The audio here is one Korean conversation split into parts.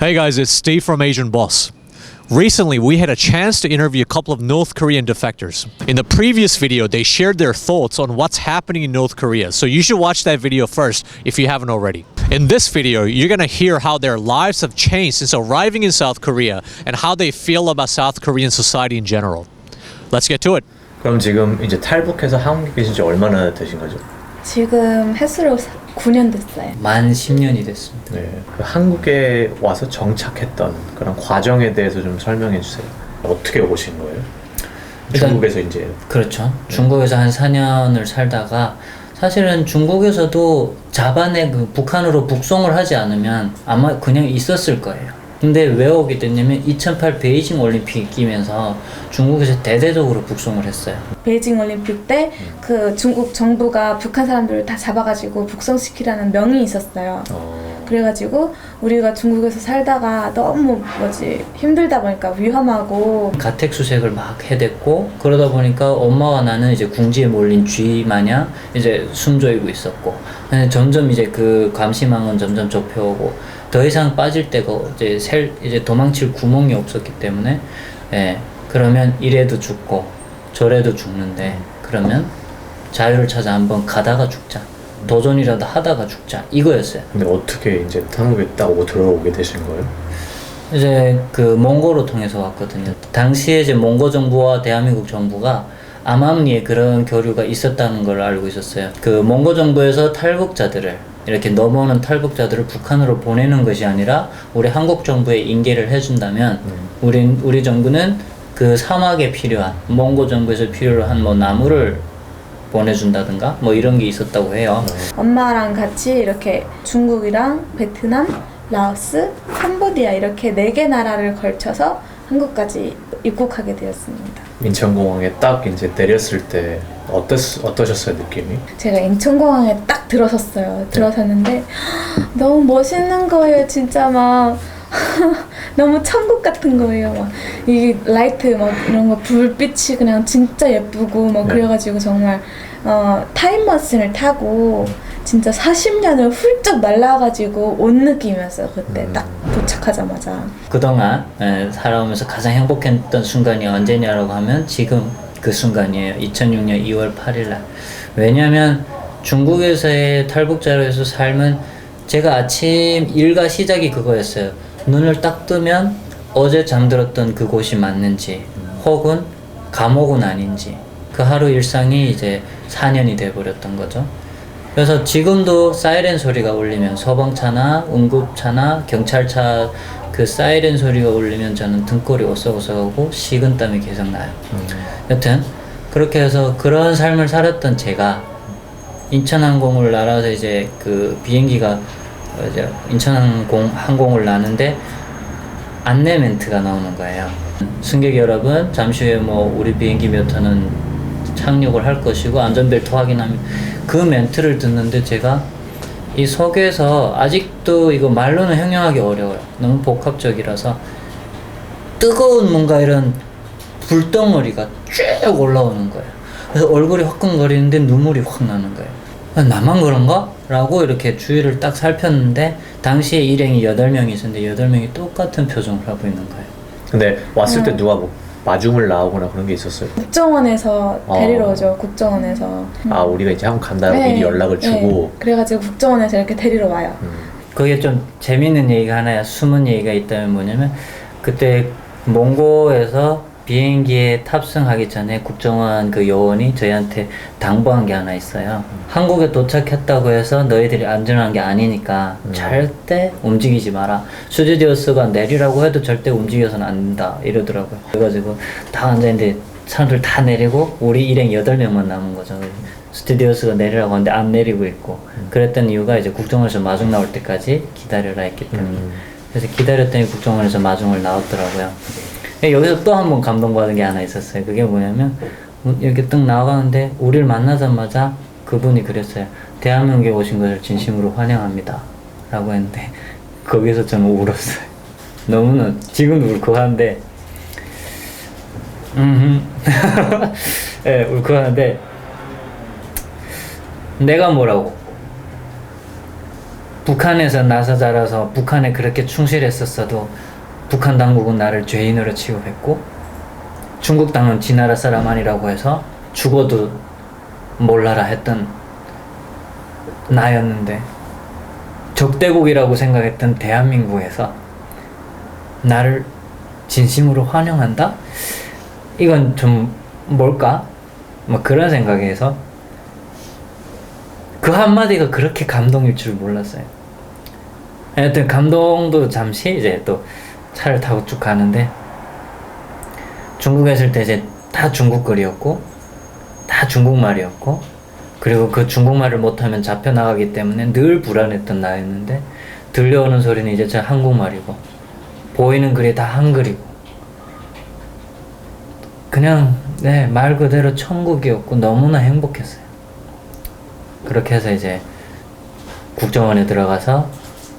Hey guys, it's Steve from Asian Boss. Recently, we had a chance to interview a couple of North Korean defectors. In the previous video, they shared their thoughts on what's happening in North Korea, so you should watch that video first if you haven't already. In this video, you're gonna hear how their lives have changed since arriving in South Korea and how they feel about South Korean society in general. Let's get to it. 그럼 지금 이제 탈북해서 한국에 계신 지 얼마나 되신 거죠? 지금 횟수로 9년 됐어요. 만 10년이 됐습니다. 네, 그 한국에 와서 정착했던 그런 과정에 대해서 좀 설명해 주세요. 어떻게 오신 거예요? 중국에서 이제 그렇죠. 중국에서 한 4년을 살다가 사실은 중국에서도 자반에 그 북한으로 북송을 하지 않으면 아마 그냥 있었을 거예요. 근데 왜 오게 됐냐면 2008 베이징 올림픽이 끼면서 중국에서 대대적으로 북송을 했어요. 베이징 올림픽 때 그 중국 정부가 북한 사람들을 다 잡아가지고 북송시키라는 명이 있었어요. 그래가지고 우리가 중국에서 살다가 너무 힘들다 보니까 위험하고 가택수색을 막 해댔고 그러다 보니까 엄마와 나는 이제 궁지에 몰린 쥐 마냥 이제 숨조이고 있었고 점점 이제 그 감시망은 점점 좁혀오고 더 이상 빠질 데가 이제 도망칠 구멍이 없었기 때문에 그러면 이래도 죽고 저래도 죽는데 그러면 자유를 찾아 한번 가다가 죽자. 도전이라도 하다가 죽자 이거였어요. 근데 어떻게 이제 한국에 딱 오고 들어오게 되신 거예요? 이제 그 몽고로 통해서 왔거든요. 당시에 이제 몽고 정부와 대한민국 정부가 암암리에 그런 교류가 있었다는 걸 알고 있었어요. 그 몽고 정부에서 탈북자들을 이렇게 넘어오는 탈북자들을 북한으로 보내는 것이 아니라 우리 한국 정부에 인계를 해준다면 우리 정부는 그 사막에 필요한 몽고 정부에서 필요로 한 뭐 나무를 보내준다든가 뭐 이런 게 있었다고 해요. 엄마랑 같이 이렇게 중국이랑 베트남, 라오스, 캄보디아 이렇게 4개 나라를 걸쳐서 한국까지 입국하게 되었습니다. 인천공항에 딱 이제 내렸을 때 어떠셨어요, 느낌이? 제가 인천공항에 딱 들어섰어요. 들어섰는데 너무 멋있는 거예요. 진짜 막 너무 천국 같은 거예요. 막 이 라이트 막 이런 거 불빛이 그냥 진짜 예쁘고 막 그래가지고 정말 타임머신을 타고 진짜 40년을 훌쩍 날아가지고 온 느낌이었어요. 그때 딱 도착하자마자. 그동안 살아오면서 가장 행복했던 순간이 언제냐라고 하면 지금 그 순간이에요. 2006년 2월 8일 날. 왜냐면 중국에서의 탈북자로서 삶은 제가 아침 일과 시작이 그거였어요. 눈을 딱 뜨면 어제 잠들었던 그곳이 맞는지 혹은 감옥은 아닌지 그 하루 일상이 이제 4년이 돼버렸던 거죠. 그래서 지금도 사이렌 소리가 울리면 소방차나 응급차나 경찰차 그 사이렌 소리가 울리면 저는 등골이 오싹오싹하고 식은땀이 계속 나요. 여튼 그렇게 해서 그런 삶을 살았던 제가 인천항공을 날아서 이제 그 비행기가 이제 인천항공을 나는데 안내 멘트가 나오는 거예요. 승객 여러분, 잠시 후에 뭐 우리 비행기 몇 호는 착륙을 할 것이고 안전벨트 확인하면 그 멘트를 듣는데 제가 이 속에서 아직도 이거 말로는 형용하기 어려워요. 너무 복합적이라서 뜨거운 뭔가 이런 불덩어리가 쭉 올라오는 거예요. 그래서 얼굴이 화끈거리는데 눈물이 확 나는 거예요. 나만 그런가? 라고 이렇게 주위를 딱 살폈는데 당시에 일행이 8명이 있었는데 8명이 똑같은 표정을 하고 있는 거예요. 근데 왔을 때 누가 뭐 마중을 나오거나 그런 게 있었어요? 국정원에서 데리러 오죠. 국정원에서. 우리가 이제 한국 간다고 미리 연락을 주고 그래가지고 국정원에서 이렇게 데리러 와요. 거기에 좀 재밌는 얘기가 하나 숨은 얘기가 있다면 뭐냐면 그때 몽고에서 비행기에 탑승하기 전에 국정원 그 요원이 저희한테 당부한 게 하나 있어요. 한국에 도착했다고 해서 너희들이 안전한 게 아니니까 절대 움직이지 마라. 스튜디오스가 내리라고 해도 절대 움직여서는 안 된다 이러더라고요. 그래가지고 다 앉아있는데 사람들 다 내리고 우리 일행 8명만 남은 거죠. 스튜디오스가 내리라고 하는데 안 내리고 있고 그랬던 이유가 이제 국정원에서 마중 나올 때까지 기다려라 했기 때문에 그래서 기다렸더니 국정원에서 마중을 나왔더라고요. 여기서 또 한 번 감동받은 게 하나 있었어요. 그게 뭐냐면 이렇게 딱 나가는데 우리를 만나자마자 그분이 그랬어요. 대한민국에 오신 것을 진심으로 환영합니다 라고 했는데 거기서 저는 울었어요. 너무나 지금도 울컥한데 네, 울컥하는데 내가 뭐라고 북한에서 나서 자라서 북한에 그렇게 충실했었어도 북한 당국은 나를 죄인으로 취급했고 중국 당은 지 나라 사람 아니라고 해서 죽어도 몰라라 했던 나였는데 적대국이라고 생각했던 대한민국에서 나를 진심으로 환영한다? 이건 좀 뭘까? 뭐 그런 생각에서 그 한마디가 그렇게 감동일 줄 몰랐어요. 하여튼 감동도 잠시 이제 또 차를 타고 쭉 가는데 중국에 있을 때 이제 다 중국거리였고 다 중국말이었고 그리고 그 중국말을 못하면 잡혀나가기 때문에 늘 불안했던 나였는데 들려오는 소리는 이제 저 한국말이고 보이는 글이 다 한글이고 그냥 네, 말 그대로 천국이었고 너무나 행복했어요. 그렇게 해서 이제 국정원에 들어가서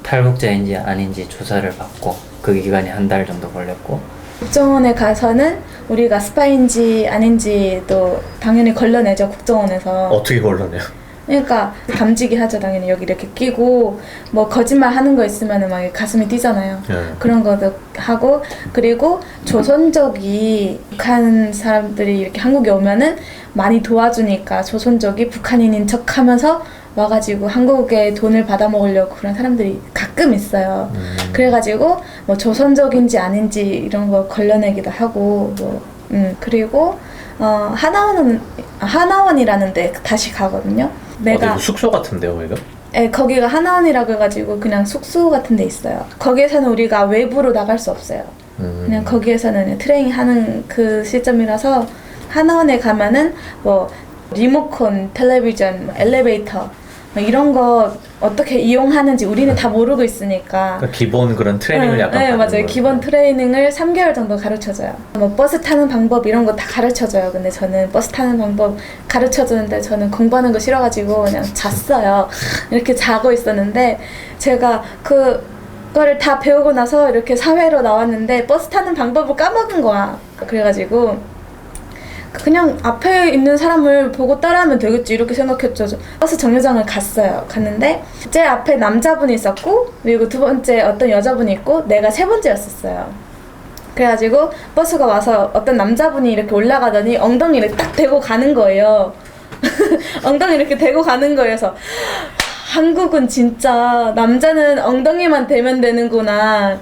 탈북자인지 아닌지 조사를 받고 그 기간이 한 달 정도 걸렸고 국정원에 가서는 우리가 스파인지 아닌지도 당연히 걸러내죠. 국정원에서. 어떻게 걸러내요? 그러니까 감지기 하죠. 당연히 여기 이렇게 끼고 뭐 거짓말 하는 거 있으면은 막 가슴이 뛰잖아요. 그런 것도 하고 그리고 조선족이 북한 사람들이 이렇게 한국에 오면은 많이 도와주니까 조선족이 북한인인 척하면서 와가지고 한국에 돈을 받아먹으려고 그런 사람들이 가끔 있어요. 그래가지고 뭐 조선족인지 아닌지 이런 거 걸러내기도 하고 뭐 그리고 하나원이라는 데 다시 가거든요. 어디 숙소 같은데요, 거기가? 네, 거기가 하나원이라고 해가지고 그냥 숙소 같은 데 있어요. 거기에서는 우리가 외부로 나갈 수 없어요. 그냥 거기에서는 트레이닝 하는 그 시점이라서 하나원에 가면은 뭐 리모컨, 텔레비전, 엘리베이터 뭐 이런 거 어떻게 이용하는지 우리는 다 모르고 있으니까 그러니까 기본 그런 트레이닝을 약간 네, 받는 맞아요. 거예요. 기본 트레이닝을 3개월 정도 가르쳐줘요. 뭐 버스 타는 방법 이런 거 다 가르쳐줘요. 근데 저는 버스 타는 방법 가르쳐주는데 저는 공부하는 거 싫어가지고 그냥 잤어요. 이렇게 자고 있었는데 제가 그거를 다 배우고 나서 이렇게 사회로 나왔는데 버스 타는 방법을 까먹은 거야. 그래가지고 그냥 앞에 있는 사람을 보고 따라하면 되겠지 이렇게 생각했죠. 버스 정류장을 갔는데 제일 앞에 남자분이 있었고 그리고 두 번째 어떤 여자분이 있고 내가 세 번째였었어요. 그래가지고 버스가 와서 어떤 남자분이 이렇게 올라가더니 엉덩이를 딱 대고 가는 거예요. 엉덩이 이렇게 대고 가는 거예요. 그래서 한국은 진짜 남자는 엉덩이만 대면 되는구나.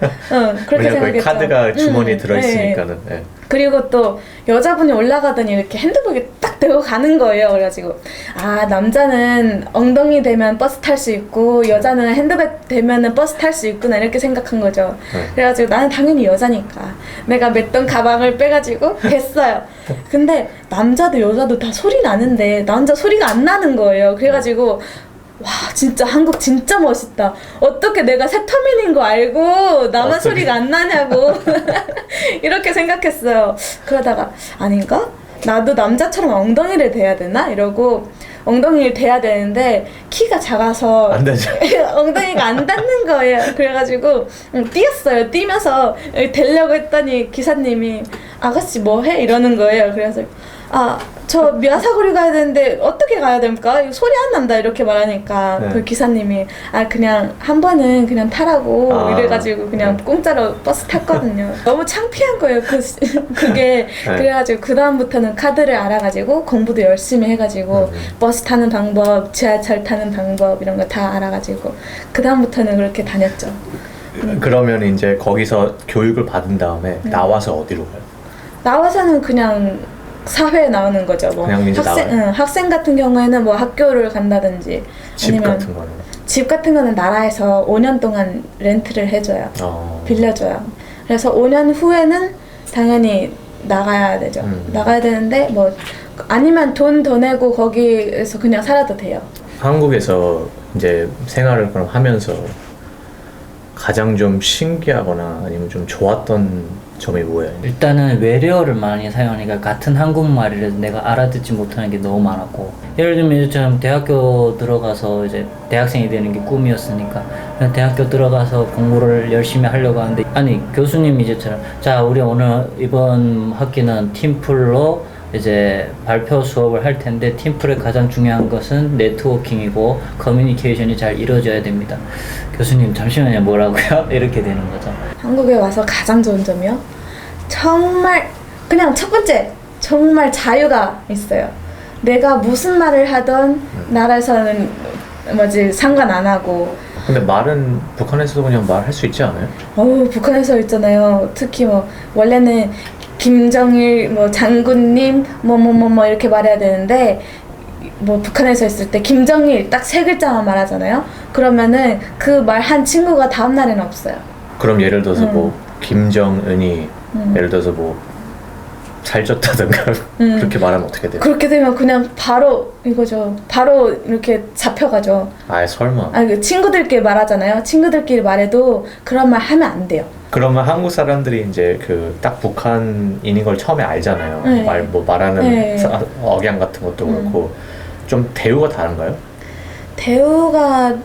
그렇게 생각했죠. 카드가 주머니에 들어있으니까는. 네. 그리고 또 여자분이 올라가더니 이렇게 핸드백에 딱 대고 가는 거예요. 그래가지고 아 남자는 엉덩이 대면 버스 탈 수 있고 여자는 핸드백 대면은 버스 탈 수 있구나 이렇게 생각한 거죠. 그래가지고 나는 당연히 여자니까 내가 맸던 가방을 빼가지고 댔어요. 근데 남자도 여자도 다 소리 나는데 남자 소리가 안 나는 거예요. 그래가지고 와 진짜 한국 진짜 멋있다. 어떻게 내가 새터민인 거 알고 나만 소리가 안 나냐고 이렇게 생각했어요. 그러다가 아닌가? 나도 남자처럼 엉덩이를 대야 되나? 이러고 엉덩이를 대야 되는데 키가 작아서 안 되죠. 엉덩이가 안 닿는 거예요. 그래가지고 뛰었어요. 뛰면서 대려고 했더니 기사님이 아가씨 뭐해? 이러는 거예요. 그래서 저 미아사거리 가야 되는데 어떻게 가야 됩니까? 이거 소리 안 난다 이렇게 말하니까 네. 그 기사님이 그냥 한 번은 그냥 타라고 이래가지고 그냥 공짜로 버스 탔거든요. 너무 창피한 거예요. 그게 네. 그래가지고 그 다음부터는 카드를 알아가지고 공부도 열심히 해가지고 버스 타는 방법, 지하철 타는 방법 이런 거 다 알아가지고 그 다음부터는 그렇게 다녔죠. 그러면 이제 거기서 교육을 받은 다음에 나와서 어디로 가요? 나와서는 그냥 사회에 나오는 거죠. 뭐 그냥 이제 학생 같은 경우에는 뭐 학교를 간다든지 집 아니면 같은 거는? 집 같은 거는 나라에서 5년 동안 렌트를 해줘요. 빌려줘요. 그래서 5년 후에는 당연히 나가야 되죠. 나가야 되는데 뭐 아니면 돈 더 내고 거기에서 그냥 살아도 돼요. 한국에서 이제 생활을 그럼 하면서 가장 좀 신기하거나 아니면 좀 좋았던 점이 뭐예요? 일단은 외래어를 많이 사용하니까 같은 한국말이라도 내가 알아듣지 못하는 게 너무 많았고 예를 들면 이제처럼 대학교 들어가서 이제 대학생이 되는 게 꿈이었으니까 그냥 대학교 들어가서 공부를 열심히 하려고 하는데 아니 교수님이 이제처럼 자 우리 오늘 이번 학기는 팀플로 이제 발표 수업을 할 텐데 팀플의 가장 중요한 것은 네트워킹이고 커뮤니케이션이 잘 이루어져야 됩니다. 교수님 잠시만요 뭐라고요? 이렇게 되는 거죠. 한국에 와서 가장 좋은 점이요? 정말 그냥 첫 번째 정말 자유가 있어요. 내가 무슨 말을 하던 나라에서는 상관 안 하고. 근데 말은 북한에서도 그냥 말할 수 있지 않아요? 북한에서 있잖아요. 특히 원래는 김정일 장군님 이렇게 말해야 되는데 북한에서 있을 때 김정일 딱 세 글자만 말하잖아요. 그러면은 그 말 한 친구가 다음 날에는 없어요. 그럼 예를 들어서 김정은이 예를 들어서 살쪘다든가 그렇게 말하면 어떻게 돼요? 그렇게 되면 그냥 바로 이거죠. 바로 이렇게 잡혀가죠. 아예 설마. 친구들끼리 말하잖아요. 친구들끼리 말해도 그런 말 하면 안 돼요. 그러면 한국 사람들이 이제 딱 북한인인 걸 처음에 알잖아요. 네. 말하는 네. 억양 같은 것도 그렇고 좀 대우가 다른가요? 대우가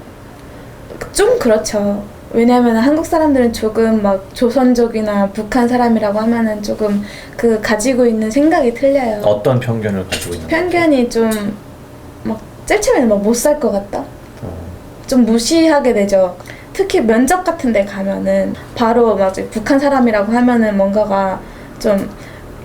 좀 그렇죠. 왜냐면 한국 사람들은 조금 조선족이나 북한 사람이라고 하면은 조금 가지고 있는 생각이 틀려요. 어떤 편견을 가지고 있는 거예요? 편견이 좀 제일 처음에는 못 살 것 같다? 좀 무시하게 되죠. 특히 면접 같은 데 가면은 바로 북한 사람이라고 하면은 뭔가가 좀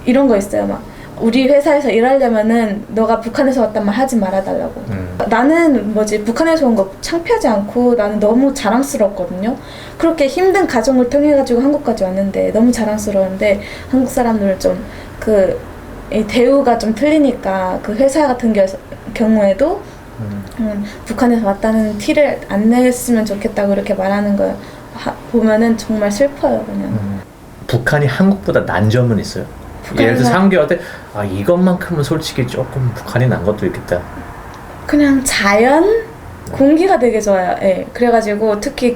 이런 거 있어요. 우리 회사에서 일하려면은 너가 북한에서 왔단 말 하지 말아달라고. 나는 북한에서 온 거 창피하지 않고 나는 너무 자랑스럽거든요. 그렇게 힘든 과정을 통해 가지고 한국까지 왔는데 너무 자랑스러운데 한국 사람들은 좀 이 대우가 좀 틀리니까 그 회사 같은 경우에도 북한에서 왔다는 티를 안 냈으면 좋겠다고 이렇게 말하는 거 보면은 정말 슬퍼요. 그냥. 북한이 한국보다 난 점은 있어요? 예를 들어서 한국한테 이것만큼은 솔직히 조금 북한이 난 것도 있겠다. 그냥 자연? 공기가 되게 좋아요. 예. 그래가지고 특히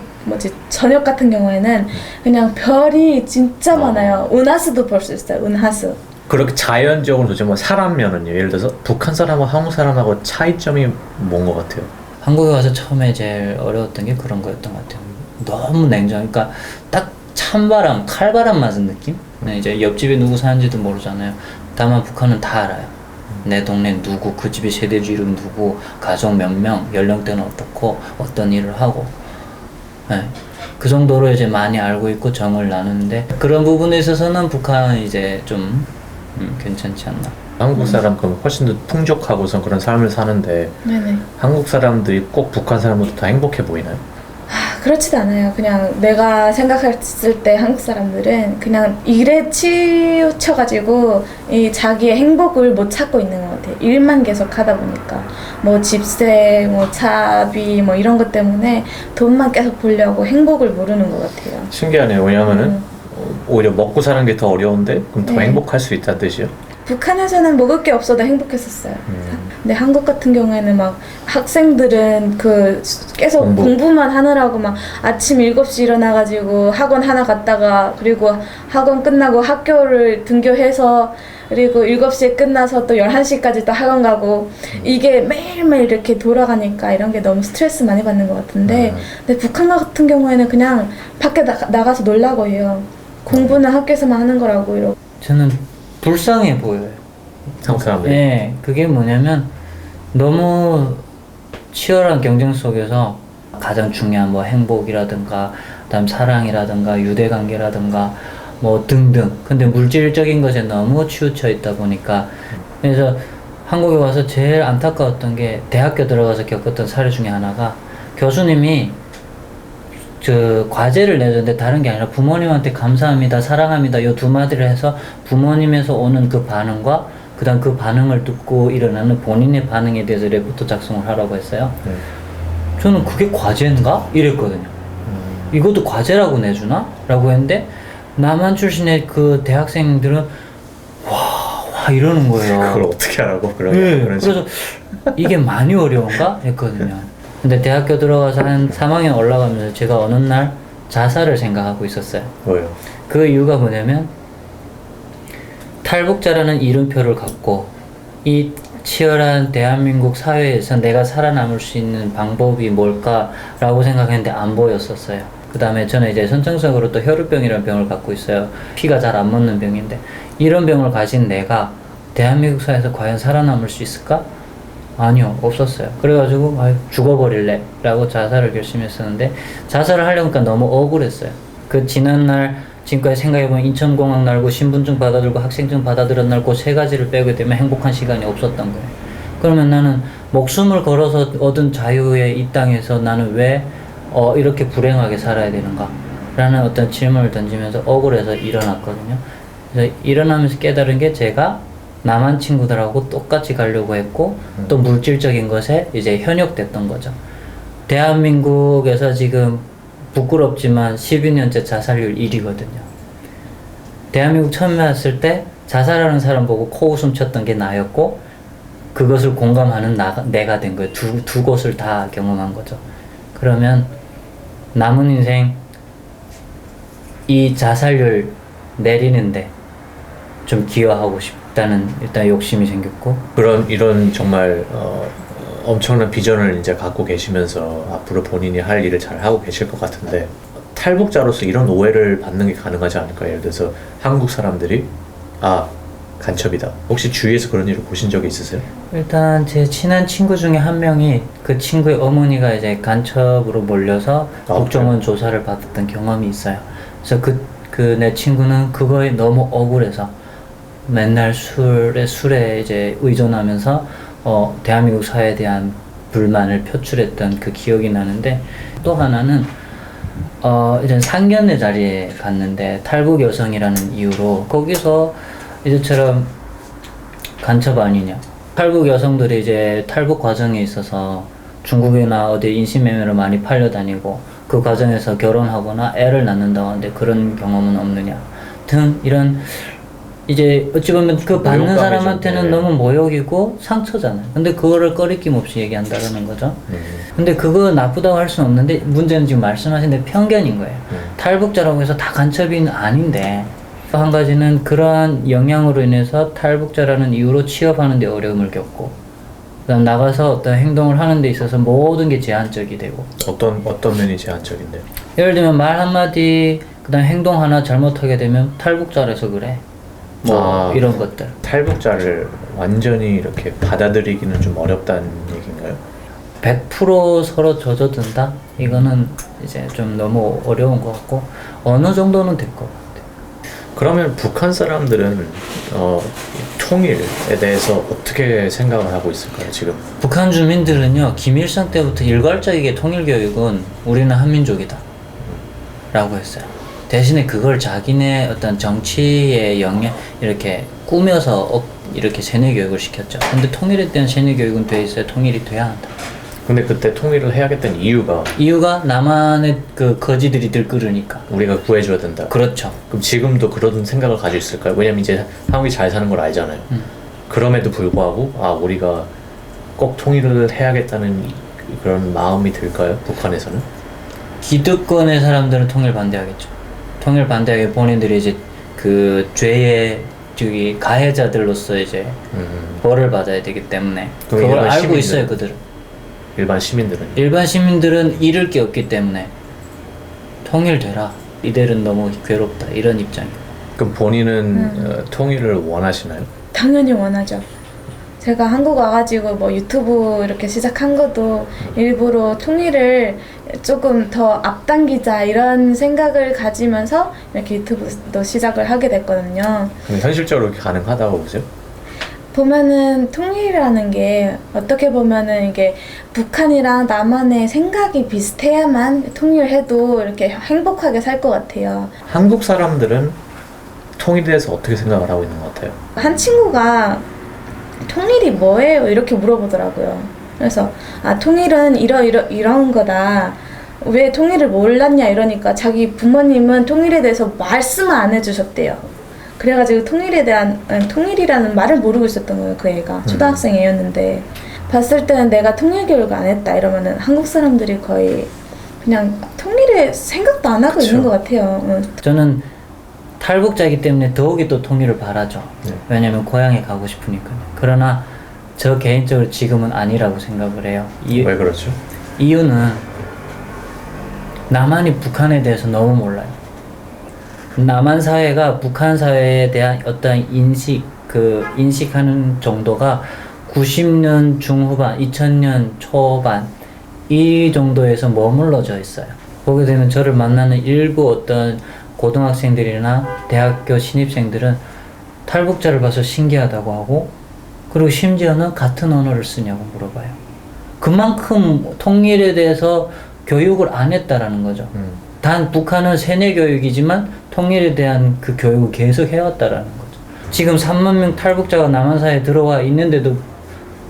저녁 같은 경우에는 그냥 별이 진짜 많아요. 은하수도 볼 수 있어요. 은하수. 그렇게 자연적으로 도대체 사람 면은요. 예를 들어서 북한 사람하고 한국 사람하고 차이점이 뭔 것 같아요? 한국에 와서 처음에 제일 어려웠던 게 그런 거였던 것 같아요. 너무 냉정. 그러니까 딱 찬바람, 칼바람 맞은 느낌? 이제 옆집에 누구 사는지도 모르잖아요. 다만 북한은 다 알아요. 내 동네 누구, 그 집의 세대주 이름 누구, 가족 몇 명, 연령대는 어떻고, 어떤 일을 하고. 네. 그 정도로 이제 많이 알고 있고 정을 나누는데 그런 부분에 있어서는 북한은 이제 좀 괜찮지 않나. 한국 사람 그럼 훨씬 더 풍족하고선 그런 삶을 사는데 네네. 한국 사람들이 꼭 북한 사람보다 더 행복해 보이나요? 그렇지도 않아요. 그냥 내가 생각했을 때 한국 사람들은 그냥 일에 치우쳐가지고 이 자기의 행복을 못 찾고 있는 것 같아요. 일만 계속 하다 보니까 집세, 차비 이런 것 때문에 돈만 계속 벌려고 행복을 모르는 것 같아요. 신기하네요. 왜냐하면은 오히려 먹고 사는 게 더 어려운데 그럼 더 네. 행복할 수 있다는 뜻이요? 북한에서는 먹을 게 없어도 행복했었어요. 근데 한국 같은 경우에는 학생들은 계속 공부만 하느라고 아침 7시 일어나가지고 학원 하나 갔다가 그리고 학원 끝나고 학교를 등교해서 그리고 7시에 끝나서 또 11시까지 또 학원 가고 이게 매일매일 이렇게 돌아가니까 이런 게 너무 스트레스 많이 받는 것 같은데 근데 북한 같은 경우에는 그냥 밖에 나가서 놀라고 해요. 공부는 학교에서만 하는 거라고 이러고. 저는 불쌍해 보여요. 한국 사람들이? 네, 그게 뭐냐면 너무 치열한 경쟁 속에서 가장 중요한 행복이라든가 그다음 사랑이라든가 유대관계라든가 등등. 근데 물질적인 것에 너무 치우쳐 있다 보니까 그래서 한국에 와서 제일 안타까웠던 게 대학교 들어가서 겪었던 사례 중에 하나가 교수님이 과제를 내줬는데 다른 게 아니라 부모님한테 감사합니다, 사랑합니다 요 두 마디를 해서 부모님에서 오는 그 반응과 그 다음 그 반응을 듣고 일어나는 본인의 반응에 대해서 레포트 작성을 하라고 했어요. 저는 그게 과제인가? 이랬거든요. 이것도 과제라고 내주나? 라고 했는데 남한 출신의 그 대학생들은 와 이러는 거예요. 그걸 어떻게 하라고? 네, 그래서 이게 많이 어려운가? 했거든요. 근데 대학교 들어가서 한 3학년 올라가면서 제가 어느 날 자살을 생각하고 있었어요. 왜요? 그 이유가 뭐냐면 탈북자라는 이름표를 갖고 이 치열한 대한민국 사회에서 내가 살아남을 수 있는 방법이 뭘까라고 생각했는데 안 보였었어요. 그 다음에 저는 이제 선천적으로 또 혈우병이라는 병을 갖고 있어요. 피가 잘 안 묻는 병인데 이런 병을 가진 내가 대한민국 사회에서 과연 살아남을 수 있을까? 아니요, 없었어요. 그래가지고 죽어버릴래 라고 자살을 결심했었는데 자살을 하려니까 너무 억울했어요. 그 지난날 지금까지 생각해보면 인천공항 날고 신분증 받아들고 학생증 받아들은 날 그 세 가지를 빼게 되면 행복한 시간이 없었던 거예요. 그러면 나는 목숨을 걸어서 얻은 자유의 이 땅에서 나는 왜 이렇게 불행하게 살아야 되는가 라는 어떤 질문을 던지면서 억울해서 일어났거든요. 그래서 일어나면서 깨달은 게 제가 남한 친구들하고 똑같이 가려고 했고 또 물질적인 것에 이제 현혹됐던 거죠. 대한민국에서 지금 부끄럽지만 12년째 자살률 1위거든요. 대한민국 처음에 왔을 때 자살하는 사람 보고 코웃음 쳤던 게 나였고 그것을 공감하는 내가 된 거예요. 두 곳을 다 경험한 거죠. 그러면 남은 인생 이 자살률 내리는데 좀 기여하고 싶다는 일단 욕심이 생겼고 이런 정말 엄청난 비전을 이제 갖고 계시면서 앞으로 본인이 할 일을 잘 하고 계실 것 같은데 탈북자로서 이런 오해를 받는 게 가능하지 않을까요? 예를 들어서 한국 사람들이 간첩이다. 혹시 주위에서 그런 일을 보신 적이 있으세요? 일단 제 친한 친구 중에 한 명이 그 친구의 어머니가 이제 간첩으로 몰려서 국정원 조사를 받았던 경험이 있어요. 그래서 그 내 친구는 그거에 너무 억울해서 맨날 술에 이제 의존하면서 대한민국 사회에 대한 불만을 표출했던 그 기억이 나는데 또 하나는 이런 상견례 자리에 갔는데 탈북 여성이라는 이유로 거기서 이제처럼 간첩 아니냐. 탈북 여성들이 이제 탈북 과정에 있어서 중국이나 어디 인신매매로 많이 팔려다니고 그 과정에서 결혼하거나 애를 낳는다고 하는데 그런 경험은 없느냐 등 이런 이제 어찌 보면 그 받는 사람한테는 너무 모욕이고 상처잖아요. 근데 그거를 꺼리낌 없이 얘기한다는 거죠. 근데 그거 나쁘다고 할 수는 없는데 문제는 지금 말씀하신 데 편견인 거예요. 탈북자라고 해서 다 간첩이 아닌데 한 가지는 그러한 영향으로 인해서 탈북자라는 이유로 취업하는 데 어려움을 겪고 그다음 나가서 어떤 행동을 하는 데 있어서 모든 게 제한적이 되고 어떤 면이 제한적인데요? 예를 들면 말 한마디 그다음 행동 하나 잘못하게 되면 탈북자라서 그래 이런 것들 탈북자를 완전히 이렇게 받아들이기는 좀 어렵다는 얘기인가요? 100% 서로 젖어든다? 이거는 이제 좀 너무 어려운 것 같고 어느 정도는 될 것 같아요. 그러면 북한 사람들은 통일에 대해서 어떻게 생각을 하고 있을까요, 지금? 북한 주민들은요, 김일성 때부터 일괄적이게 통일교육은 우리는 한민족이다 라고 했어요. 대신에 그걸 자기네 어떤 정치의 영역 이렇게 꾸며서 이렇게 세뇌교육을 시켰죠. 근데 통일에 대한 세뇌교육은 돼 있어요. 통일이 돼야 한다. 근데 그때 통일을 해야겠다는 이유가 남한의 그 거지들이 들끓으니까 우리가 구해줘야 된다. 그렇죠. 그럼 지금도 그런 생각을 가지고 있을까요? 왜냐면 이제 한국이 잘 사는 걸 알잖아요. 그럼에도 불구하고 우리가 꼭 통일을 해야겠다는 그런 마음이 들까요? 북한에서는? 기득권의 사람들은 통일 반대하겠죠. 통일 반대하게 본인들이 이제 그 죄의 가해자들로서 이제 벌을 받아야 되기 때문에 그걸 알고 있어요, 그들은. 일반 시민들은 잃을 게 없기 때문에 통일되라. 이들은 너무 괴롭다. 이런 입장이에요. 그럼 본인은 통일을 원하시나요? 당연히 원하죠. 제가 한국 와가지고 뭐 유튜브 이렇게 시작한 것도 일부러 통일을 조금 더 앞당기자 이런 생각을 가지면서 이렇게 유튜브도 시작을 하게 됐거든요. 그럼 현실적으로 그렇게 가능하다고 보세요? 보면은 통일이라는 게 어떻게 보면은 이게 북한이랑 남한의 생각이 비슷해야만 통일해도 이렇게 행복하게 살 것 같아요. 한국 사람들은 통일에 대해서 어떻게 생각을 하고 있는 것 같아요? 한 친구가 통일이 뭐예요? 이렇게 물어보더라고요. 그래서 통일은 이런 거다. 왜 통일을 몰랐냐 이러니까 자기 부모님은 통일에 대해서 말씀을 안 해주셨대요. 그래가지고 통일이라는 말을 모르고 있었던 거예요. 그 애가 초등학생 애였는데 봤을 때는 내가 통일 교육을 안 했다 이러면은 한국 사람들이 거의 그냥 통일에 생각도 안 하고 있는 것 같아요. 저는 탈북자이기 때문에 더욱이 또 통일을 바라죠. 왜냐면 고향에 가고 싶으니까요. 그러나 저 개인적으로 지금은 아니라고 생각을 해요. 왜 그렇죠? 이유는 남한이 북한에 대해서 너무 몰라요. 남한 사회가 북한 사회에 대한 어떤 인식, 그 인식하는 정도가 90년 중후반, 2000년 초반 이 정도에서 머물러져 있어요. 보게 되면 저를 만나는 일부 어떤 고등학생들이나 대학교 신입생들은 탈북자를 봐서 신기하다고 하고, 그리고 심지어는 같은 언어를 쓰냐고 물어봐요. 그만큼 통일에 대해서 교육을 안 했다라는 거죠. 단 북한은 세뇌 교육이지만 통일에 대한 그 교육을 계속 해왔다라는 거죠. 지금 3만 명 탈북자가 남한사에 들어와 있는데도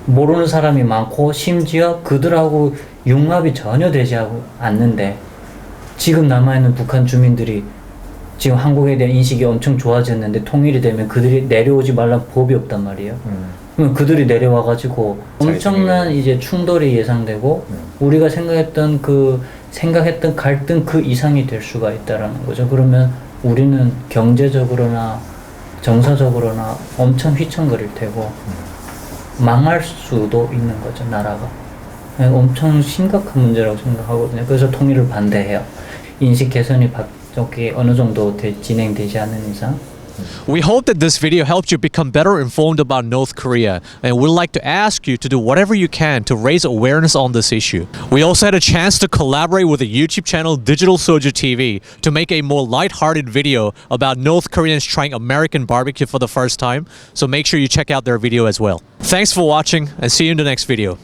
모르는 사람이 많고, 심지어 그들하고 융합이 전혀 되지 않는데, 지금 남아있는 북한 주민들이 지금 한국에 대한 인식이 엄청 좋아졌는데 통일이 되면 그들이 내려오지 말란 법이 없단 말이에요. 그럼 그들이 내려와가지고 엄청난 이제 충돌이 예상되고, 우리가 생각했던 갈등 그 이상이 될 수가 있다라는 거죠. 그러면 우리는 경제적으로나 정서적으로나 엄청 휘청거릴 테고 망할 수도 있는 거죠, 나라가. 엄청 심각한 문제라고 생각하거든요. 그래서 통일을 반대해요. 인식 개선이 어느 정도 진행되지 않는 이상. We hope that this video helped you become better informed about North Korea, and we'd like to ask you to do whatever you can to raise awareness on this issue. We also had a chance to collaborate with the YouTube channel Digital Soldier TV to make a more lighthearted video about North Koreans trying American barbecue for the first time, so make sure you check out their video as well. Thanks for watching, and see you in the next video.